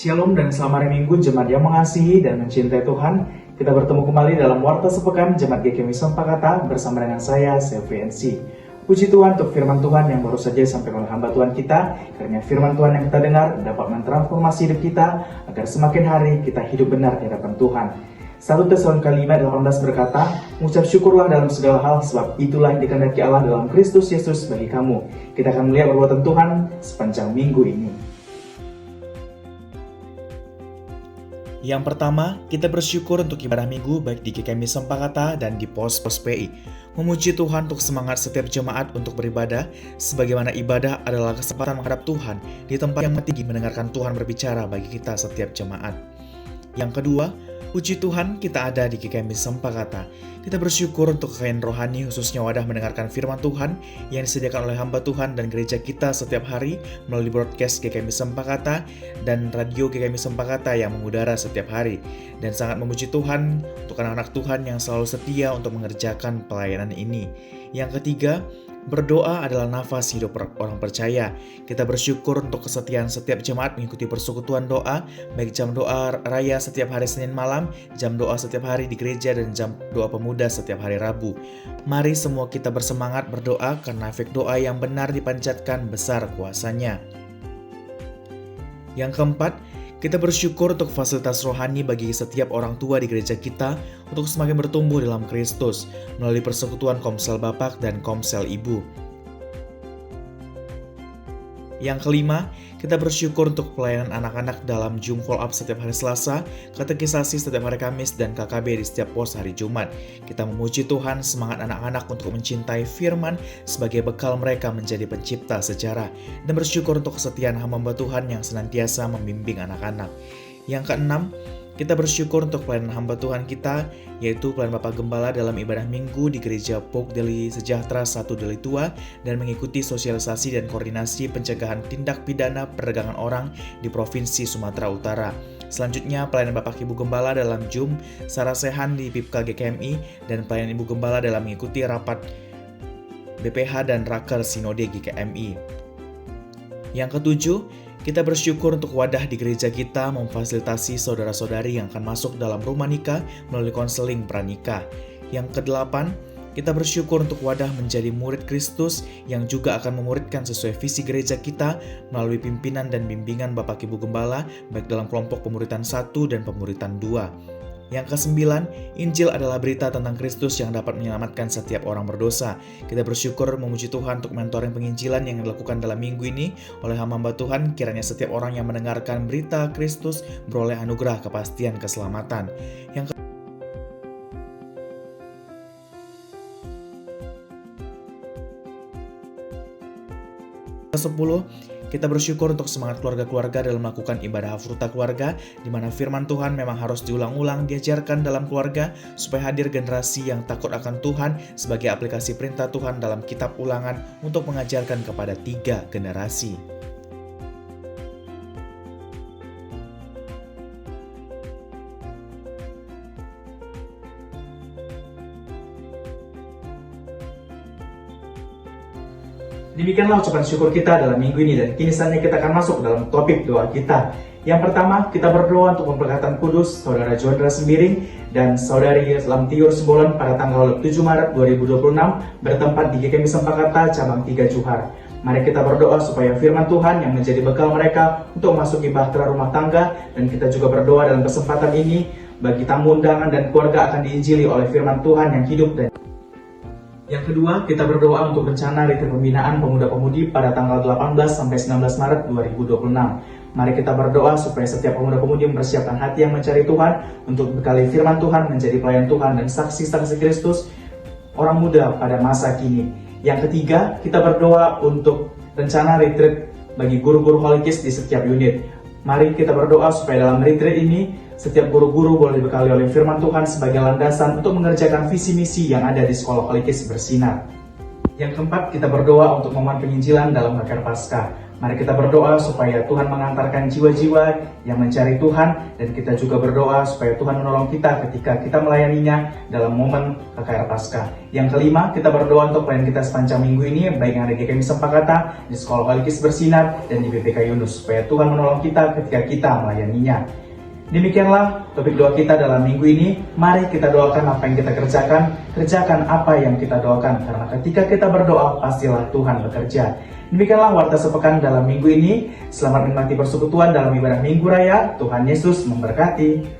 Shalom dan selamat hari Minggu jemaat yang mengasihi dan mencintai Tuhan. Kita bertemu kembali dalam Warta Sepekan Jemaat GKMI Sempakata bersama dengan saya, CVNC. Puji Tuhan untuk firman Tuhan yang baru saja disampaikan oleh hamba Tuhan kita. Karena firman Tuhan yang kita dengar dapat mentransformasi hidup kita agar semakin hari kita hidup benar di hadapan Tuhan. 1 Tesalonika 5:18 berkata, mengucap syukurlah dalam segala hal sebab itulah yang dikehendaki Allah dalam Kristus Yesus bagi kamu. Kita akan melihat perbuatan Tuhan sepanjang minggu ini. Yang pertama, kita bersyukur untuk ibadah minggu baik di GKMI Sempakata dan di Pos PI. Memuji Tuhan untuk semangat setiap jemaat untuk beribadah, sebagaimana ibadah adalah kesempatan menghadap Tuhan di tempat yang tinggi mendengarkan Tuhan berbicara bagi kita setiap jemaat. Yang kedua, puji Tuhan kita ada di GKMI Sempakata. Kita bersyukur untuk kekayaan rohani khususnya wadah mendengarkan firman Tuhan yang disediakan oleh hamba Tuhan dan gereja kita setiap hari melalui broadcast GKMI Sempakata dan radio GKMI Sempakata yang mengudara setiap hari. Dan sangat memuji Tuhan untuk anak-anak Tuhan yang selalu setia untuk mengerjakan pelayanan ini. Yang ketiga, berdoa adalah nafas hidup orang percaya. Kita bersyukur untuk kesetiaan setiap jemaat mengikuti persekutuan doa, baik jam doa raya setiap hari Senin malam, jam doa setiap hari di gereja, dan jam doa pemuda setiap hari Rabu. Mari semua kita bersemangat berdoa karena efek doa yang benar dipanjatkan besar kuasanya. Yang keempat, kita bersyukur untuk fasilitas rohani bagi setiap orang tua di gereja kita untuk semakin bertumbuh dalam Kristus melalui persekutuan Komsel Bapak dan Komsel Ibu. Yang kelima, kita bersyukur untuk pelayanan anak-anak dalam Zoom Follow Up setiap hari Selasa, katekisasi setiap hari Kamis, dan KKB di setiap pos hari Jumat. Kita memuji Tuhan semangat anak-anak untuk mencintai firman sebagai bekal mereka menjadi pencipta sejarah, dan bersyukur untuk kesetiaan hamba Tuhan yang senantiasa membimbing anak-anak. Yang keenam, kita bersyukur untuk pelayanan hamba Tuhan kita, yaitu pelayanan Bapak Gembala dalam ibadah minggu di Gereja Pok Deli Sejahtera 1 Deli Tua dan mengikuti sosialisasi dan koordinasi pencegahan tindak pidana perdagangan orang di Provinsi Sumatera Utara. Selanjutnya, pelayanan Bapak Ibu Gembala dalam Zoom Sarasehan di PIPKA GKMI dan pelayanan Ibu Gembala dalam mengikuti rapat BPH dan Raker Sinode GKMI. Yang ketujuh, kita bersyukur untuk wadah di gereja kita memfasilitasi saudara-saudari yang akan masuk dalam rumah nikah melalui konseling pranikah. Yang kedelapan, kita bersyukur untuk wadah menjadi murid Kristus yang juga akan memuridkan sesuai visi gereja kita melalui pimpinan dan bimbingan Bapak Ibu Gembala baik dalam kelompok pemuritan 1 dan pemuritan 2. Yang kesembilan, Injil adalah berita tentang Kristus yang dapat menyelamatkan setiap orang berdosa. Kita bersyukur memuji Tuhan untuk mentoring penginjilan yang dilakukan dalam minggu ini oleh hamba Tuhan. Kiranya setiap orang yang mendengarkan berita Kristus beroleh anugerah kepastian keselamatan. Yang ke-10, kita bersyukur untuk semangat keluarga-keluarga dalam melakukan ibadah hafruta keluarga, di mana firman Tuhan memang harus diulang-ulang diajarkan dalam keluarga, supaya hadir generasi yang takut akan Tuhan sebagai aplikasi perintah Tuhan dalam kitab Ulangan untuk mengajarkan kepada 3 generasi. Demikianlah ucapan syukur kita dalam minggu ini, dan kini saatnya kita akan masuk dalam topik doa kita. Yang pertama, kita berdoa untuk pemberkatan kudus Saudara Jondra Sembiring dan Saudari Lamtiur Sembolan pada tanggal 7 Maret 2026 bertempat di GKMI Sempakata cabang 3 Johar. Mari kita berdoa supaya firman Tuhan yang menjadi bekal mereka untuk memasuki bahtera rumah tangga, dan kita juga berdoa dalam kesempatan ini bagi tamu undangan dan keluarga akan diinjili oleh firman Tuhan yang hidup. Dan yang kedua, kita berdoa untuk rencana retreat pembinaan pemuda-pemudi pada tanggal 18 sampai 19 Maret 2026. Mari kita berdoa supaya setiap pemuda-pemudi mempersiapkan hati yang mencari Tuhan untuk bekali firman Tuhan menjadi pelayan Tuhan dan saksi-saksi Kristus orang muda pada masa kini. Yang ketiga, kita berdoa untuk rencana retreat bagi guru-guru holikis di setiap unit. Mari kita berdoa supaya dalam retreat ini setiap guru-guru boleh dibekali oleh firman Tuhan sebagai landasan untuk mengerjakan visi misi yang ada di sekolah holikis bersinar. Yang keempat, kita berdoa untuk momen penginjilan dalam Bakar Paskah. Mari kita berdoa supaya Tuhan mengantarkan jiwa-jiwa yang mencari Tuhan, dan kita juga berdoa supaya Tuhan menolong kita ketika kita melayaninya dalam momen KKR Paskah. Yang kelima, kita berdoa untuk pelayan kita sepanjang minggu ini, baik yang ada di GKMI Sempakata, di Sekolah Kalikis Bersinar, dan di BPK Yunus, supaya Tuhan menolong kita ketika kita melayaninya. Demikianlah topik doa kita dalam minggu ini. Mari kita doakan apa yang kita kerjakan apa yang kita doakan, karena ketika kita berdoa, pastilah Tuhan bekerja. Demikianlah warta sepekan dalam minggu ini. Selamat menikmati persekutuan dalam ibadah Minggu Raya. Tuhan Yesus memberkati.